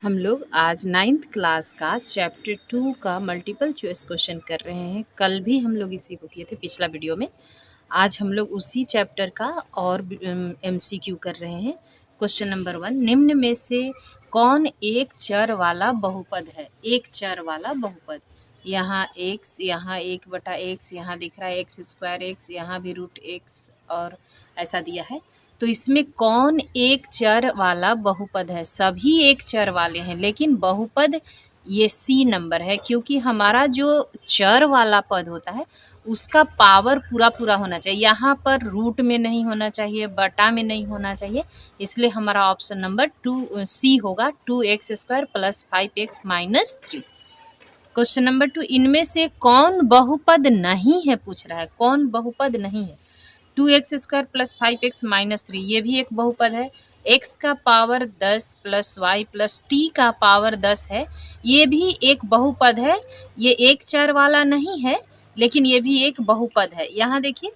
हम लोग आज 9th क्लास का चैप्टर 2 का मल्टीपल चॉइस क्वेश्चन कर रहे हैं। कल भी हम लोग इसी को किए थे पिछला वीडियो में। आज हम लोग उसी चैप्टर का और MCQ कर रहे हैं। क्वेश्चन नंबर 1, निम्न में से कौन एक चर वाला बहुपद है? एक चर वाला बहुपद, यहाँ x, यहाँ 1/x, यहाँ दिख रहा है x²x, यहाँ भी √x और ऐसा दिया है। तो इसमें कौन एक चर वाला बहुपद है? सभी एक चर वाले हैं, लेकिन बहुपद ये C नंबर है, क्योंकि हमारा जो चर वाला पद होता है उसका पावर पूरा पूरा होना चाहिए। यहाँ पर रूट में नहीं होना चाहिए, बटा में नहीं होना चाहिए, इसलिए हमारा ऑप्शन नंबर 2C होगा, 2x² + 5x - 3। क्वेश्चन नंबर 2, इनमें से कौन बहुपद नहीं है पूछ रहा है। कौन बहुपद नहीं है? 2x² + 5x - 3 ये भी एक बहुपद है। x का पावर 10 + y + t का पावर 10 है, ये भी एक बहुपद है। ये एक चर वाला नहीं है, लेकिन ये भी एक बहुपद है। यहाँ देखिए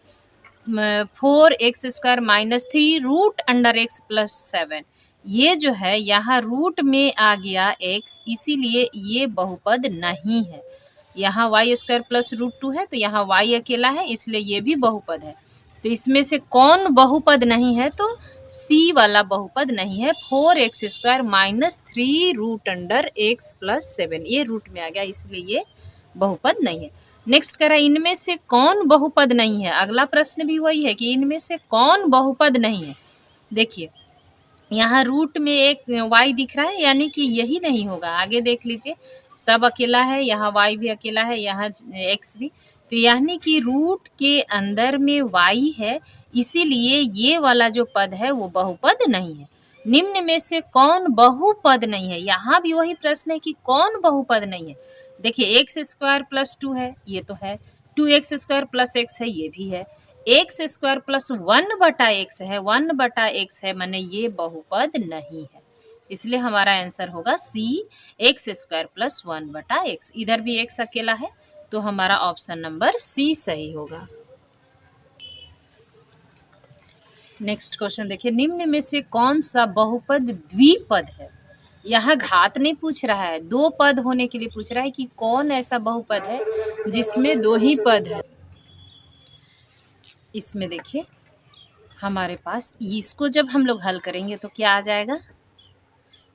4x² - 3 √x + 7, ये जो है यहाँ रूट में आ गया x, इसीलिए ये बहुपद नहीं है। यहाँ y² + √2 है, तो यहाँ y अकेला है, इसलिए ये भी बहुपद है। तो इसमें से कौन बहुपद नहीं है? तो C वाला बहुपद नहीं है। 4x² - 3 √x + 7, ये रूट में आ गया, इसलिए ये बहुपद नहीं है। नेक्स्ट कह रहा है, इनमें से कौन बहुपद नहीं है? अगला प्रश्न भी वही है कि इनमें से कौन बहुपद नहीं है। देखिए यहाँ रूट में एक y दिख रहा है, यानी कि यही नहीं होगा। आगे देख लीजिए, सब अकेला है, यहाँ y भी अकेला है, यहाँ x भी, तो यानी कि रूट के अंदर में y है, इसीलिए ये वाला जो पद है वो बहुपद नहीं है। निम्न में से कौन बहुपद नहीं है? यहाँ भी वही प्रश्न है कि कौन बहुपद नहीं है। देखिए x² + 2 है, ये तो है। 2x² + x है, ये भी है। x² + 1/x है, 1/x है, माने ये बहुपद नहीं है, इसलिए हमारा आंसर होगा C, x² + 1/x। इधर भी x अकेला है, तो हमारा ऑप्शन नंबर C सही होगा। नेक्स्ट क्वेश्चन देखिए, निम्न में से कौन सा बहुपद द्विपद है? यहाँ घात नहीं पूछ रहा है, दो पद होने के लिए पूछ रहा है कि कौन ऐसा बहुपद है जिसमें दो ही पद है। इसमें देखिए हमारे पास, इसको जब हम लोग हल करेंगे तो क्या आ जाएगा?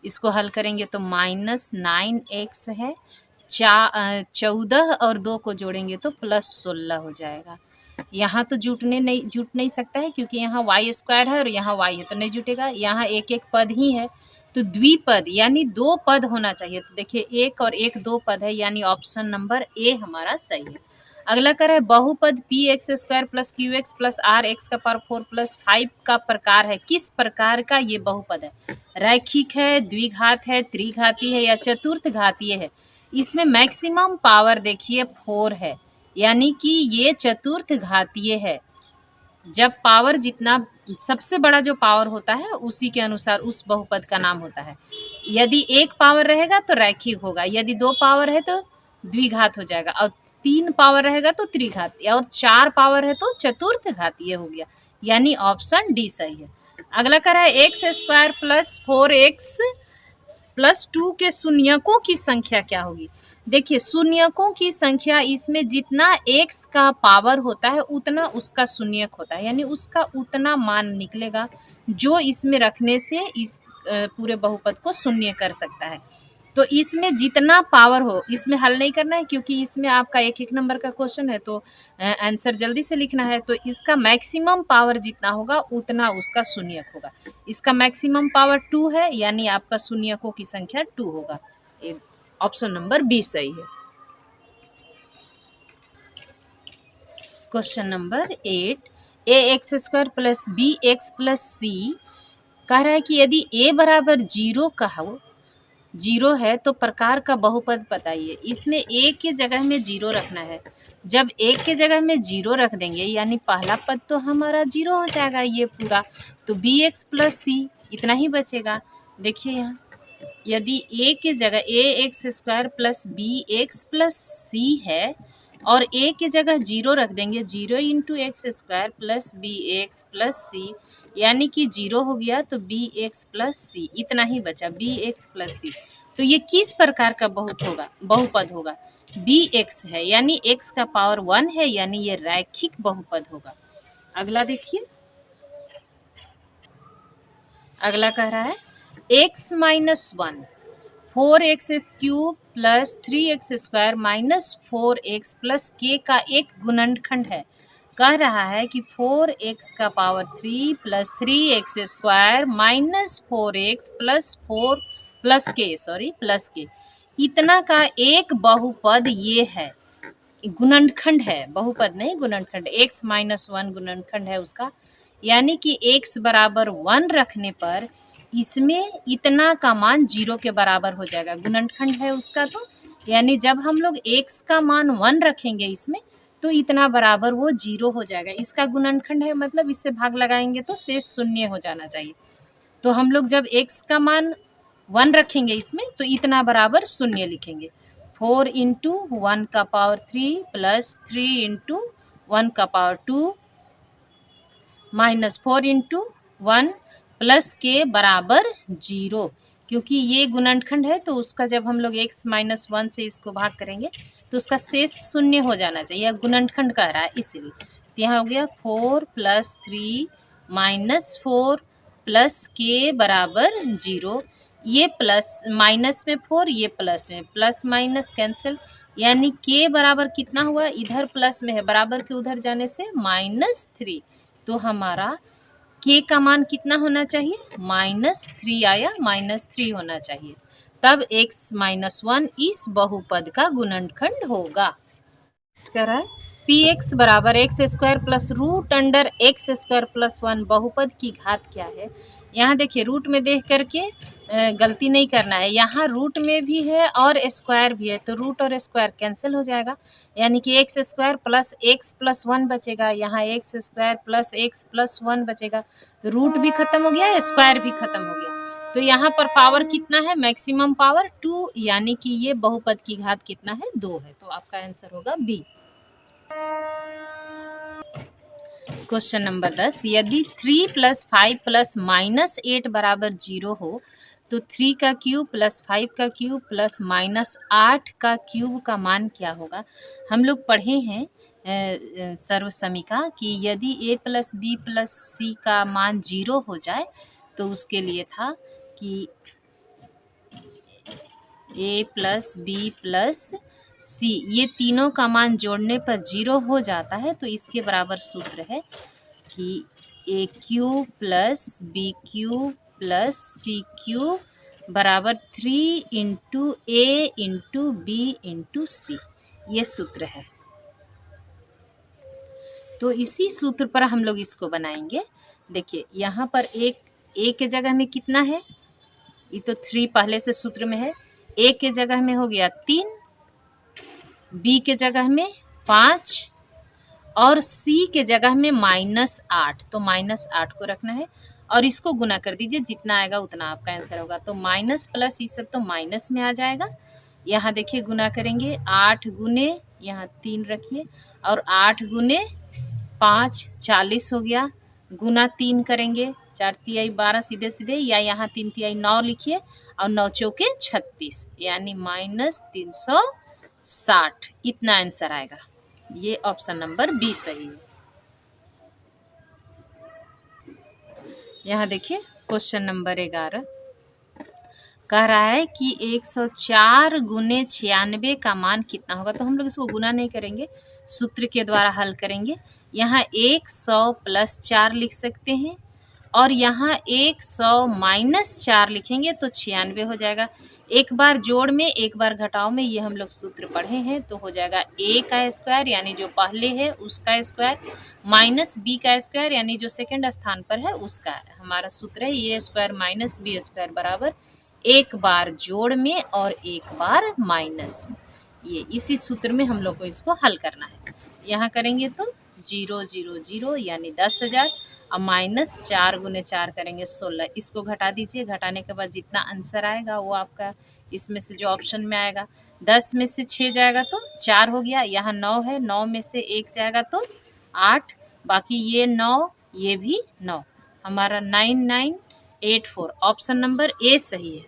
इसको हल करेंगे तो -9x है, 14 और 2 को जोड़ेंगे तो +16 हो जाएगा। यहाँ तो जुट नहीं सकता है, क्योंकि यहाँ y² है और यहाँ y है, तो नहीं जुटेगा। यहाँ एक एक पद ही है, तो द्विपद यानी दो पद होना चाहिए। तो देखिए एक और एक दो पद है, यानी ऑप्शन नंबर A हमारा सही है। अगला कर है, बहुपद px² + qx + rx का पावर 4 + 5 का प्रकार है। किस प्रकार का ये बहुपद है? रैखिक है, द्विघात है, त्रिघाती है या चतुर्थ घातीय है? इसमें मैक्सिमम पावर देखिए 4 है, यानी कि ये चतुर्थ घातीय है। जब पावर जितना, सबसे बड़ा जो पावर होता है उसी के अनुसार उस बहुपद का नाम होता है। यदि एक पावर रहेगा तो रैखिक होगा, यदि 2 पावर है तो द्विघात हो जाएगा, और 3 पावर रहेगा तो त्रिघातीय, और 4 पावर है तो चतुर्थ घातीय हो गया, यानी ऑप्शन डी सही है। अगला कर है, x² + 4x + 2 के शून्यकों की संख्या क्या होगी? देखिए शून्यकों की संख्या, इसमें जितना x का पावर होता है उतना उसका शून्यक होता है, यानी उसका उतना मान निकलेगा जो इसमें रखने से इस पूरे बहुपद को शून्य कर सकता है। तो इसमें जितना पावर हो, इसमें हल नहीं करना है, क्योंकि इसमें आपका एक एक नंबर का क्वेश्चन है, तो आंसर जल्दी से लिखना है। तो इसका मैक्सिमम पावर जितना होगा उतना उसका शून्यक होगा। इसका मैक्सिमम पावर 2 है, यानी आपका शून्यकों की संख्या 2 होगा। ऑप्शन नंबर बी सही है। Question number 8, ax² + bx + c कह रहा है कि यदि a = 0 का हो, 0 है तो प्रकार का बहुपद बताइए। इसमें a के जगह में 0 रखना है। जब a के जगह में 0 रख देंगे, यानी पहला पद तो हमारा 0 हो जाएगा ये पूरा, तो bx + c इतना ही बचेगा। देखिए यहाँ यदि a के जगह ax² + bx + c है और a के जगह 0 रख देंगे, 0 × x² + bx + c, यानी कि 0 हो गया, तो bx + c इतना ही बचा, bx + c। तो ये किस प्रकार का बहुपद होगा? बी एक्स है, यानी एक्स का पावर 1 है, यानी ये रैखिक बहुपद होगा। अगला देखिए, अगला कह रहा है x minus 1 4x³ plus 3x² minus 4x plus k का एक गुणनखंड है। कह रहा है कि 4x का power 3 plus 3x² minus 4x plus 4 plus के इतना का एक बहुपद ये है, गुणनखंड है, बहुपद नहीं गुणनखंड। x माइनस 1 गुणनखंड है उसका, यानी कि x बराबर 1 रखने पर इसमें इतना का मान 0 के बराबर हो जाएगा। गुणनखंड है उसका, तो यानी जब हम लोग x का मान 1 रखेंगे इसमें तो इतना बराबर वो 0 हो जाएगा। इसका गुणनखंड है, मतलब इससे भाग लगाएंगे तो शेष शून्य हो जाना चाहिए। तो हम लोग जब x का मान 1 रखेंगे इसमें तो इतना बराबर शून्य लिखेंगे। 4 इंटू 1 का पावर 3 प्लस 3 इंटू 1 का पावर 2 माइनस 4 इंटू 1 प्लस के बराबर 0। क्योंकि ये गुणनखंड है तो उसका जब हम लोग x माइनस 1 से इसको भाग करेंगे तो उसका शेष शून्य हो जाना चाहिए। यह गुणनखंड कह रहा है इसलिए। तो यहाँ हो गया 4 प्लस 3 माइनस 4 प्लस के बराबर 0। ये प्लस माइनस में 4, ये प्लस में, प्लस माइनस कैंसिल, यानी के बराबर कितना हुआ? इधर प्लस में है, बराबर के उधर जाने से -3। तो हमारा के का मान कितना होना चाहिए? -3 आया, -3 होना चाहिए। तब x माइनस 1 इस बहुपद का गुणनखंड होगा। कर है px बराबर x² plus root under x² plus 1 बहुपद की घात क्या है? यहाँ देखिए, रूट में देख करके गलती नहीं करना है। यहाँ रूट में भी है और स्क्वायर भी है, तो रूट और स्क्वायर कैंसिल हो जाएगा, यानी कि x² प्लस x प्लस 1 बचेगा। यहाँ x² प्लस x प्लस 1 बचेगा, तो रूट भी खत्म हो गया, स्क्वायर भी खत्म हो गया। तो यहाँ पर पावर कितना है? मैक्सिमम पावर 2, यानी कि ये बहुपद की घात कितना है? 2 है। तो आपका आंसर होगा बी। क्वेश्चन नंबर 10, यदि 3 प्लस 5 प्लस -8 बराबर 0 हो तो 3 का क्यूब प्लस 5 का क्यूब प्लस -8 का क्यूब का मान क्या होगा? हम लोग पढ़े हैं सर्वसमीका कि यदि a प्लस बी प्लस सी का मान 0 हो जाए तो उसके लिए था कि a प्लस बी प्लस सी, ये तीनों का मान जोड़ने पर 0 हो जाता है। तो इसके बराबर सूत्र है कि a³ plus b³ plus c³ बराबर 3 इंटू ए इंटू बी इंटू सी, ये सूत्र है। तो इसी सूत्र पर हम लोग इसको बनाएंगे। देखिए, यहाँ पर एक a के जगह में कितना है? ये तो 3 पहले से सूत्र में है। a के जगह में हो गया 3, b के जगह में 5 और c के जगह में -8। तो -8 को रखना है और इसको गुना कर दीजिए, जितना आएगा उतना आपका आंसर होगा। तो माइनस प्लस ये सब तो माइनस में आ जाएगा। यहाँ देखिए गुना करेंगे, 8 गुने यहाँ 3 रखिए और 8 गुने 5 40 हो गया, गुना 3 करेंगे, 4 तिहाई 12 सीधे सीधे, या यहाँ 3 तिहाई 9 लिखिए और 9 चौके 36, यानी -360। इतना आंसर आएगा। ये ऑप्शन नंबर बी सही है। यहाँ देखिए क्वेश्चन नंबर 11 कह रहा है कि 104 गुने 96 का मान कितना होगा? तो हम लोग इसको गुना नहीं करेंगे, सूत्र के द्वारा हल करेंगे। यहाँ 100 प्लस 4 लिख सकते हैं और यहाँ 100 माइनस 4 लिखेंगे तो 96 हो जाएगा। एक बार जोड़ में एक बार घटाव में, ये हम लोग सूत्र पढ़े हैं। तो हो जाएगा a का स्क्वायर यानी जो पहले है उसका स्क्वायर माइनस b का स्क्वायर यानी जो सेकंड स्थान पर है उसका। हमारा सूत्र है a square minus b square बराबर एक बार जोड़ में और एक बार माइनस में। ये इसी सूत्र में हम लोग को इसको हल करना है। यहाँ करेंगे तो 0 0 0 यानी 10,000 और -4 गुने 4 करेंगे 16। इसको घटा दीजिए, घटाने के बाद जितना आंसर आएगा वो आपका इसमें से जो ऑप्शन में आएगा, 10 में से 6 जाएगा तो 4 हो गया। यहाँ 9 है, 9 में से 1 जाएगा तो 8, बाकी ये 9 ये भी 9, हमारा 9984 ऑप्शन नंबर ए सही है।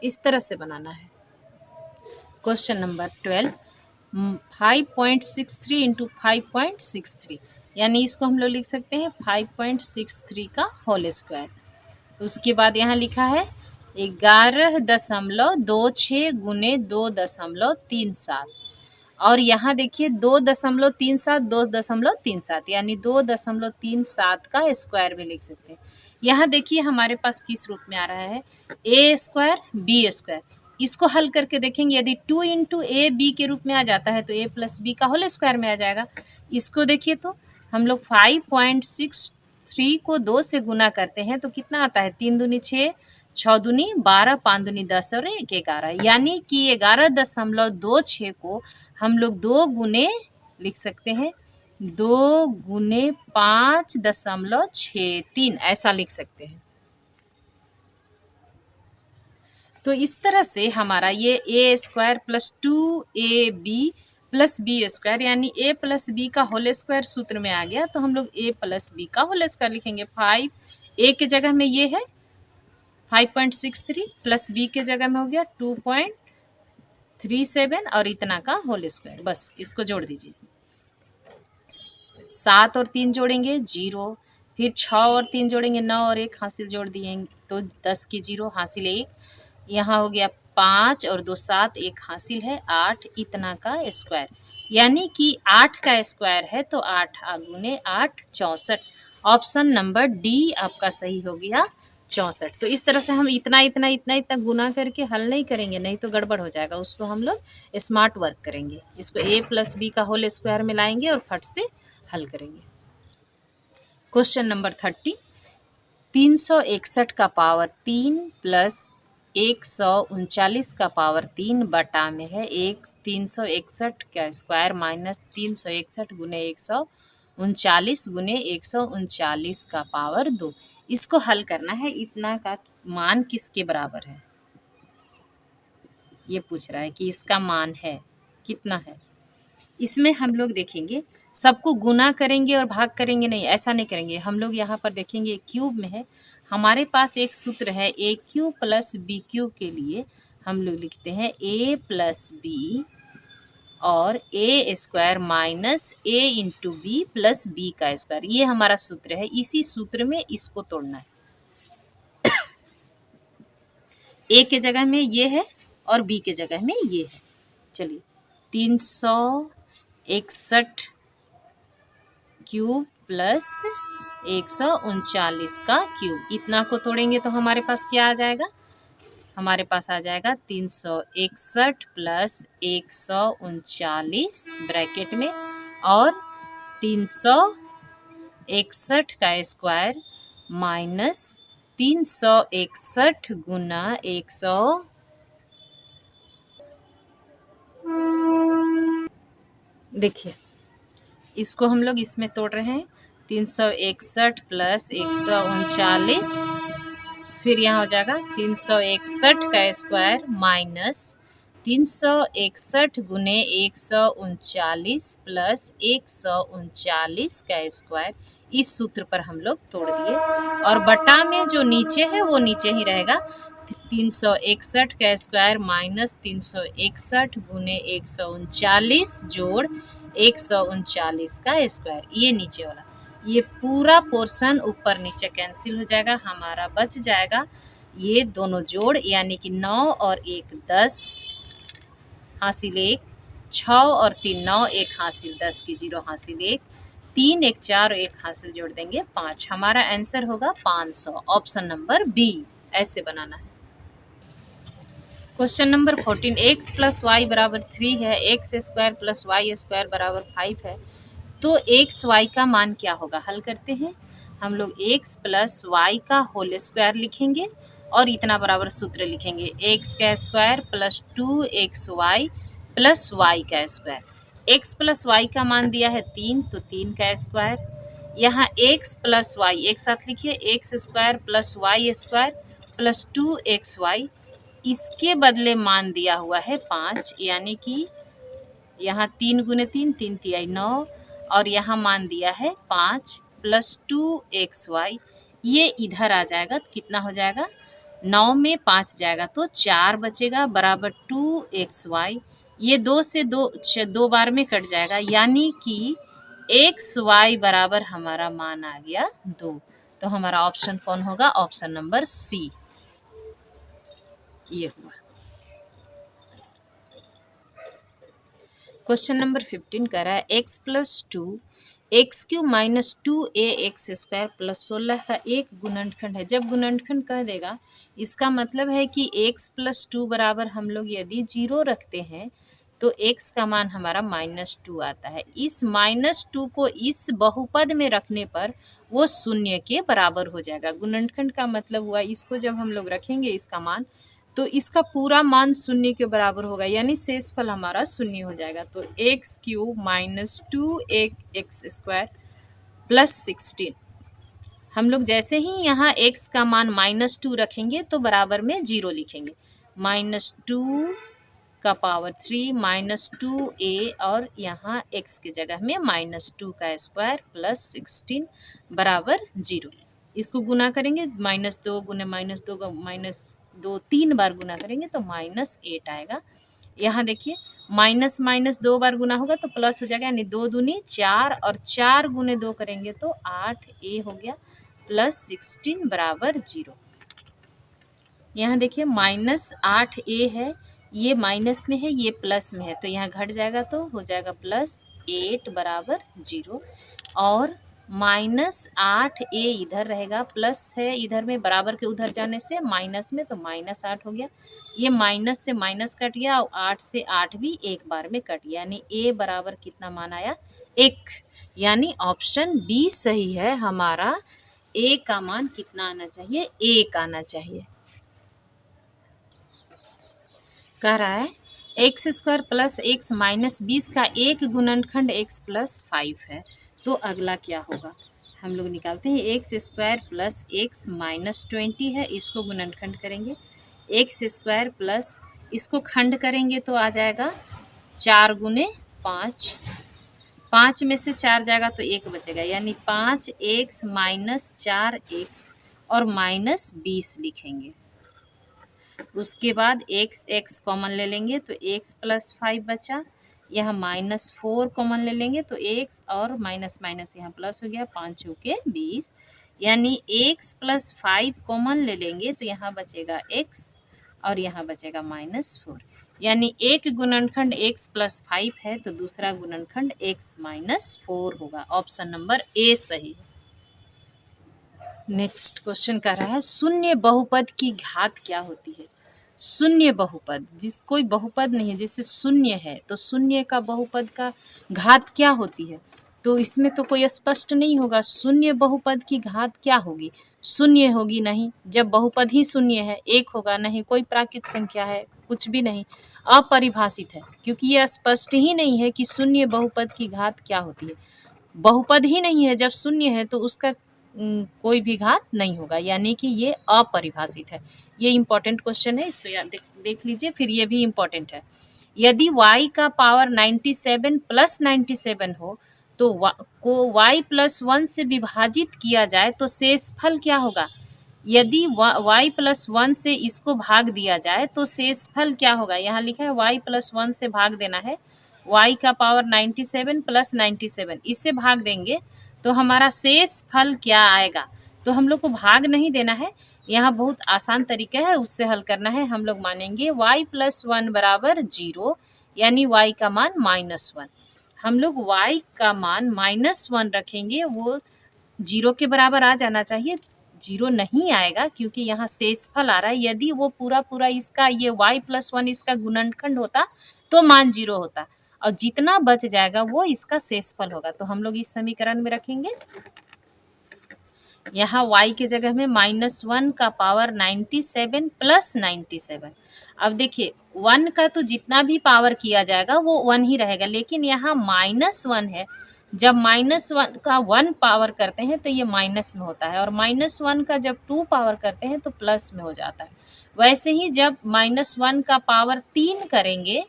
इस तरह से बनाना है। क्वेश्चन नंबर 12, 5.63 इंटू 5.63, यानी इसको हम लोग लिख सकते हैं 5.63 का होल स्क्वायर। उसके बाद यहाँ लिखा है 11.26 गुने 2.37, और यहाँ देखिए 2.37 यानी 2.37 का स्क्वायर भी लिख सकते हैं। यहाँ देखिए हमारे पास किस रूप में आ रहा है, ए स्क्वायर बी स्क्वायर। इसको हल करके देखेंगे, यदि 2 इंटू ए बी के रूप में आ जाता है तो ए प्लस बी का होल स्क्वायर में आ जाएगा। इसको देखिए तो हम लोग 5.63 को 2 से गुना करते हैं तो कितना आता है, 3 दूनी 6, 6 दूनी 12, 5 दूनी 10 और 1 11, यानी कि 11.26 को हम लोग 2 गुने लिख सकते हैं, 2 गुने 5.63 ऐसा लिख सकते हैं। तो इस तरह से हमारा ये a square plus 2 AB plus b square, यानी ए प्लस बी का होल स्क्वायर सूत्र में आ गया, तो हम लोग ए प्लस बी का होल स्क्वायर लिखेंगे। 5 ए के जगह में ये है 5.63 प्लस बी के जगह में हो गया 2.37 और इतना का होल स्क्वायर। बस इसको जोड़ दीजिए, 7 और 3 जोड़ेंगे 0, फिर 6 और 3 जोड़ेंगे 9 और 1 हासिल जोड़ दिए तो 10 की 0 हासिल 1, यहाँ हो गया 5 और 2 7, 1 हासिल है 8, इतना का स्क्वायर, यानी कि 8 का स्क्वायर है तो 8 गुने 8 64। ऑप्शन नंबर डी आपका सही हो गया 64। तो इस तरह से हम इतना इतना इतना इतना गुना करके हल नहीं करेंगे, नहीं तो गड़बड़ हो जाएगा, उसको हम लोग स्मार्ट वर्क करेंगे। इसको ए प्लस बी का होल स्क्वायर में लाएंगे और फट से हल करेंगे। क्वेश्चन नंबर 30, 361 का पावर 3 प्लस 139 का पावर 3 बटा में है 361 का स्क्वायर माइनस 361 गुने 139 गुने 139 का पावर 2। इसको हल करना है, इतना का मान किसके बराबर है ये पूछ रहा है कि इसका मान है कितना है। इसमें हम लोग देखेंगे सबको गुना करेंगे और भाग करेंगे नहीं, ऐसा नहीं करेंगे। हम लोग यहाँ पर देखेंगे क्यूब में है, हमारे पास एक सूत्र है ए क्यूब प्लस बी क्यूब के लिए हम लोग लिखते हैं ए प्लस बी और ए स्क्वायर माइनस ए इंटू बी प्लस बी का स्क्वायर, ये हमारा सूत्र है। इसी सूत्र में इसको तोड़ना है। ए के जगह में ये है और बी के जगह में ये है। चलिए 361 क्यूब प्लस 139 का क्यूब, इतना को तोड़ेंगे तो हमारे पास क्या आ जाएगा, हमारे पास आ जाएगा 361 प्लस 139 ब्रैकेट में और 361 का स्क्वायर माइनस 361 गुना 100, देखिए इसको हम लोग इसमें तोड़ रहे हैं 361 प्लस 139, फिर यहाँ हो जाएगा 361 का स्क्वायर माइनस 361 गुने 139 प्लस 139 का स्क्वायर। इस सूत्र पर हम लोग तोड़ दिए और बटा में जो नीचे है वो नीचे ही रहेगा। 361 का स्क्वायर माइनस 361 गुने 139 जोड़ 139 का स्क्वायर, ये नीचे वाला, ये पूरा पोर्शन ऊपर नीचे कैंसिल हो जाएगा, हमारा बच जाएगा ये दोनों जोड़, यानी कि 9 और 1 10 हासिल 1, 6 और 3 9, 1 हासिल 10 की 0 हासिल 1, 3 1 4 1 हासिल जोड़ देंगे 5, हमारा आंसर होगा 500। ऑप्शन नंबर बी ऐसे बनाना है। Question number 14, x plus y बराबर 3 है, x square plus y square बराबर 5 है, तो एक्स वाई का मान क्या होगा। हल करते हैं, हम लोग एक्स प्लस वाई का होल स्क्वायर लिखेंगे और इतना बराबर सूत्र लिखेंगे एक्स का square plus 2x y plus y का स्क्वायर। एक्स प्लस वाई का मान दिया है 3, तो 3 का स्क्वायर, यहाँ एक्स प्लस वाई एक साथ लिखिए, x square plus y square plus 2x y, इसके बदले मान दिया हुआ है 5, यानी कि यहाँ 3 गुने 3 3 तिहाई 9 और यहाँ मान दिया है 5 प्लस 2x वाई, ये इधर आ जाएगा तो कितना हो जाएगा, 9 में 5 जाएगा तो 4 बचेगा बराबर 2x वाई। ये 2 से 2 बार में कट जाएगा, यानी कि एक्स वाई बराबर हमारा मान आ गया 2। तो हमारा ऑप्शन कौन होगा? ऑप्शन नंबर सी ये हुआ। क्वेश्चन नंबर 15 कह रहा है x plus 2 x Q minus 2ax² plus 16 का एक गुणनखंड है। जब गुणनखंड कह देगा इसका मतलब है कि x प्लस 2 बराबर हम लोग यदि 0 रखते हैं तो x का मान हमारा -2 आता है। इस -2 को इस बहुपद में रखने पर वो शून्य के बराबर हो जाएगा। गुणनखंड का मतलब हुआ इसको जब हम लोग रखेंगे इसका मान, तो इसका पूरा मान शून्य के बराबर होगा, यानी शेषफल हमारा शून्य हो जाएगा। तो x³ माइनस 2x² प्लस 16, हम लोग जैसे ही यहाँ x का मान -2 रखेंगे तो बराबर में 0 लिखेंगे। -2 का पावर 3 -2a और यहाँ x की जगह में -2 का स्क्वायर प्लस 16 बराबर 0। इसको गुना करेंगे, -2 गुने -2 का -2 3 बार गुना करेंगे तो -8 आएगा। यहाँ देखिए माइनस माइनस 2 बार गुना होगा तो प्लस हो जाएगा, यानी 2 दूनी 4 और 4 गुने 2 करेंगे तो 8a हो गया प्लस 16 बराबर 0। यहाँ देखिए -8a है, ये माइनस में है ये प्लस में है, तो यहाँ घट जाएगा तो हो जाएगा +8 बराबर 0। और -8a इधर रहेगा, प्लस है इधर में बराबर के उधर जाने से माइनस में, तो -8 हो गया। ये माइनस से माइनस कट गया और 8 से 8 भी एक बार में कट गया, यानी a बराबर कितना मान आया? 1। यानी ऑप्शन बी सही है हमारा। a का मान कितना आना चाहिए? 1 आना चाहिए। कह रहा है x² प्लस x माइनस 20 का एक गुणनखंड x प्लस 5 है, तो अगला क्या होगा? हम लोग निकालते हैं। x² प्लस x माइनस 20 है, इसको गुणनखंड करेंगे। x² प्लस इसको खंड करेंगे तो आ जाएगा 4 गुने 5, 5 में से 4 जाएगा तो 1 बचेगा, यानी 5x माइनस 4x और माइनस 20 लिखेंगे। उसके बाद x कॉमन ले लेंगे तो x प्लस 5 बचा, यहाँ -4 कॉमन ले लेंगे तो x और माइनस माइनस यहाँ प्लस हो गया, 5 चौके 20, यानी x प्लस 5 कॉमन ले लेंगे तो यहाँ बचेगा x और यहाँ बचेगा -4, यानी एक गुणनखंड x प्लस 5 है तो दूसरा गुणनखंड x -4 होगा। ऑप्शन नंबर ए सही है। नेक्स्ट क्वेश्चन कर रहा है शून्य बहुपद की घात क्या होती है? शून्य बहुपद, जिस कोई बहुपद नहीं है, जैसे शून्य है तो शून्य का बहुपद का घात क्या होती है? तो इसमें तो कोई स्पष्ट नहीं होगा। शून्य बहुपद की घात क्या होगी? शून्य होगी नहीं, जब बहुपद ही शून्य है, एक होगा नहीं, कोई प्राकृत संख्या है, कुछ भी नहीं, अपरिभाषित है, क्योंकि यह स्पष्ट ही नहीं है कि शून्य बहुपद की घात क्या होती है। बहुपद ही नहीं है, जब शून्य है तो उसका कोई भी घात नहीं होगा, यानी कि ये अपरिभाषित है। ये इम्पोर्टेंट क्वेश्चन है, इसको याद देख लीजिए, फिर ये भी इम्पोर्टेंट है। यदि y का पावर 97 प्लस 97 हो तो को y प्लस 1 से विभाजित किया जाए तो शेषफल क्या होगा? यदि y प्लस 1 से इसको भाग दिया जाए तो शेषफल क्या होगा? यहाँ लिखा है y प्लस 1 से भाग देना है, y का पावर 97 प्लस 97 इससे भाग देंगे तो हमारा शेष फल क्या आएगा? तो हम लोग को भाग नहीं देना है, यहाँ बहुत आसान तरीका है, उससे हल करना है। हम लोग मानेंगे y प्लस 1 बराबर 0, यानी y का मान -1। हम लोग y का मान -1 रखेंगे, वो 0 के बराबर आ जाना चाहिए। 0 नहीं आएगा क्योंकि यहाँ शेषफल आ रहा है। यदि वो पूरा इसका ये y प्लस 1 इसका गुणनखंड होता तो मान 0 होता, और जितना बच जाएगा वो इसका शेषफल होगा। तो हम लोग इस समीकरण में रखेंगे, यहाँ y के जगह में -1 का पावर 97 प्लस 97। अब देखिए 1 का तो जितना भी पावर किया जाएगा वो 1 ही रहेगा, लेकिन यहाँ -1 है, जब -1 का 1 पावर करते हैं तो ये माइनस में होता है, और -1 का जब 2 पावर करते हैं तो प्लस में हो जाता है। वैसे ही जब -1 का पावर 3 करेंगे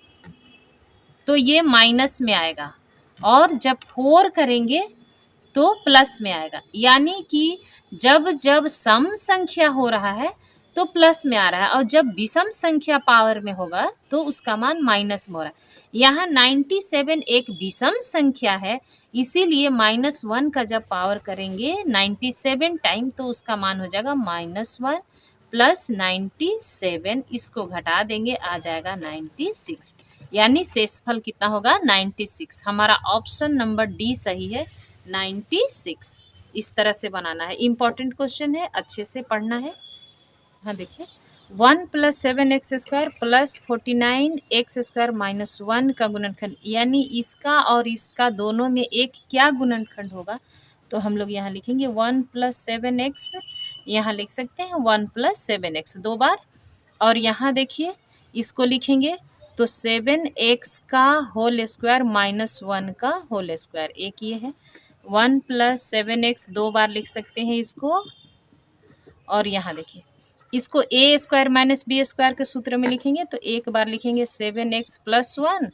तो ये माइनस में आएगा, और जब 4 करेंगे तो प्लस में आएगा। यानी कि जब जब सम संख्या हो रहा है तो प्लस में आ रहा है, और जब विषम संख्या पावर में होगा तो उसका मान माइनस में हो रहा है। यहाँ 97 एक विषम संख्या है, इसीलिए -1 का जब पावर करेंगे 97 टाइम तो उसका मान हो जाएगा -1 प्लस 97, इसको घटा देंगे आ जाएगा 96, यानी शेषफल कितना होगा 96। हमारा ऑप्शन नंबर डी सही है, 96। इस तरह से बनाना है, इम्पॉर्टेंट क्वेश्चन है, अच्छे से पढ़ना है। हाँ देखिए, 1 + 7x² + 49x² - 1 का गुणनखंड, यानी इसका और इसका दोनों में एक क्या गुणनखंड होगा, तो हम लोग यहाँ लिखेंगे 1 + 7x, यहाँ लिख सकते हैं 1 + 7x 2 बार, और यहाँ देखिए इसको लिखेंगे तो 7x का होल स्क्वायर -1 का होल स्क्वायर, एक ये है। 1 + 7x 2 बार लिख सकते हैं इसको, और यहाँ देखिए इसको a² - b² के सूत्र में लिखेंगे तो एक बार लिखेंगे 7x + 1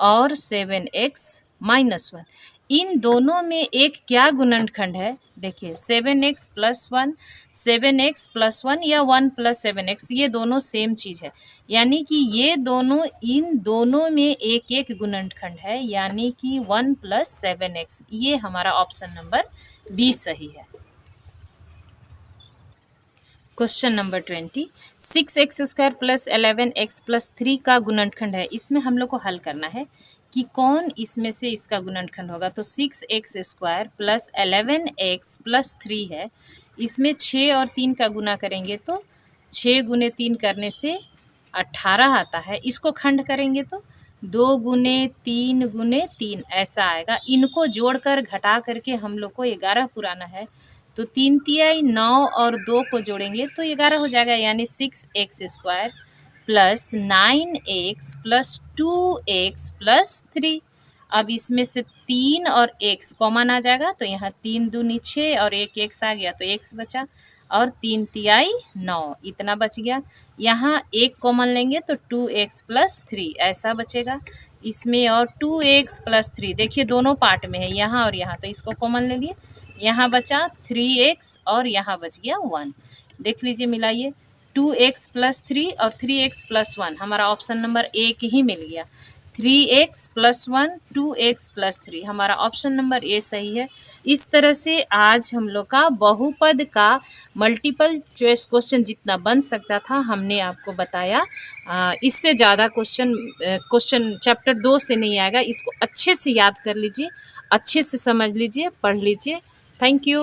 और 7x - 1। इन दोनों में एक क्या गुणनखंड है, देखिए 7x + 1, 7x + 1 या 1 + 7x, ये दोनों सेम चीज़ है, यानी कि ये दोनों इन दोनों में एक एक गुणनखंड है, यानी कि 1 + 7x। ये हमारा ऑप्शन नंबर बी सही है। क्वेश्चन नंबर 20, 6x² + 11x + 3 का गुणनखंड है। इसमें हम लोग को हल करना है कि कौन इसमें से इसका गुणनखंड होगा। तो 6x² + 11x + 3 है, इसमें 6 और 3 का गुना करेंगे तो 6 × 3 करने से 18 आता है। इसको खंड करेंगे तो 2 × 3 × 3 ऐसा आएगा। इनको जोड़कर घटा करके हम लोग को 11 पुराना है, तो 3 तिहाई 9 और 2 को जोड़ेंगे तो 11 हो जाएगा, यानी 6x² + 9x + 2x + 3। अब इसमें से 3 और x कॉमन आ जाएगा, तो यहाँ 3 दूनी 6 और 1 x आ गया तो x बचा, और 3 तिहाई 9 इतना बच गया। यहाँ 1 कॉमन लेंगे तो 2x + 3 ऐसा बचेगा। इसमें और 2x + 3 देखिए दोनों पार्ट में है, यहाँ और यहाँ, तो इसको कॉमन ले लिए, यहाँ बचा 3x और यहाँ बच गया 1। देख लीजिए मिलाइए, 2x + 3 और 3x + 1, हमारा ऑप्शन नंबर एक ही मिल गया। 3x + 1 2x + 3, हमारा ऑप्शन नंबर ए सही है। इस तरह से आज हम लोग का बहुपद का मल्टीपल चॉइस क्वेश्चन जितना बन सकता था हमने आपको बताया। इससे ज़्यादा क्वेश्चन चैप्टर 2 से नहीं आएगा। इसको अच्छे से याद कर लीजिए, अच्छे से समझ लीजिए, पढ़ लीजिए। Thank you.